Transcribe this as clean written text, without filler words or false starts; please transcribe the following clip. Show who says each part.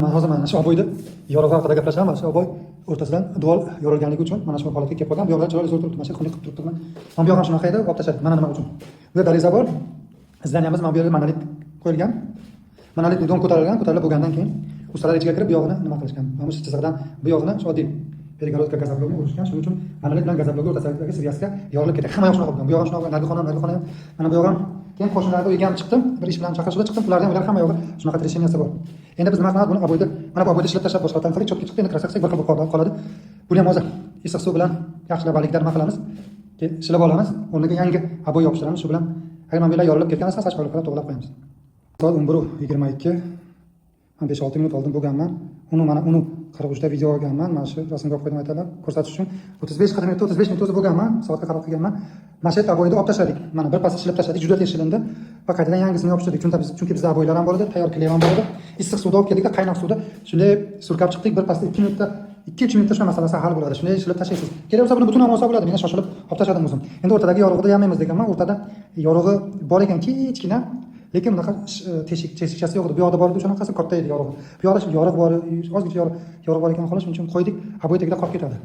Speaker 1: Hozir mana shu oboyni yorug'i haqida gaplashamiz. Shu oboy o'rtasidan dual yorilganligi uchun mana shu holatga kelib qolgan. Bu yoqlar chiroyli zo'r turibdi. Mana shu xunuk qilib turibdi. Mana bu yoq ham shunaqa edi, olib tashladik. Mana nima uchun? Bu yerda dariza bor. Izlaniyamiz, mana bu yerga monolit qo'yilgan. Monolit don ko'tarilib bo'lgandan keyin ustalar ichiga kirib bu yog'ini nima qilishgan? Mana shu chiziqdan bu yog'ini shu oddiy перегородка gazoblovga urishgan. Shuning uchun monolit bilan gazoblovga o'rtasidagi svязка yorilib ketgan. Hamma yoq shunaqa bo'lgan. Bu yoq shunaqa, narigi xona ham. Mana bu yoq ham keyin qo'shnilarga uyga ham chiqdim. Bir ish bilan chaqirishga chiqdim. Ulardan ular hamma yog'i shunaqa решенияsi bor. Endi biz nima qilamiz? Buni oboyda, mana bu oboyda ishlab tashlab boshqatdan qilib, chotga chiqdi. Endi krasak bir xil qoladi. Buni ham hozir issiq suv bilan yaxshilab balikda nima qilamiz? Keyin ishilab olamiz. O'rniga yangi oboy yopishtiramiz. Shu bilan agar mana bular yorilib ketgan bo'lsa, soch qolib to'g'rilab qo'yamiz. Soat 11:22. Men 5-6 minut oldin bo'lganman. Uni 43 da video olganman. Mana shu rasmga olib qo'ydim aytaman, ko'rsatish uchun. 35 minut o'zi bo'lganman. Soatga qarab qilganman. Mana shu oboyni olib tashladik. Mana bir pas ishlab tashladik, juda tez ishilindi. Va qaytadan yangisini yopishtirdik. Chunki bizda oboylar ham bor edi, tayyor kley ham bor edi. Issiq suvda olib keldik, qaynoq suvda shunday surkab chiqdik. Bir pasda 2 minutda 2-3 minutda shu masalasi hal bo'ladi. Shunday ishlab tashlaysiz. Kelaversa buni butun ham olsa bo'ladi. Men shoshilib olib tashladim o'zim. Endi o'rtadagi yorug'ida yamaymiz deganman. O'rtada yorug'i bor ekan, kichkina. Lekin bunaqa teshikchasi yo'q edi. Bu yoqda bor edi, shunaqasi katta edi yorug'i. Bu yoqda yorug' bor, ozgina yorug' bor ekan xolos, shuning uchun qo'ydik. Oboy tagida qolib ketadi.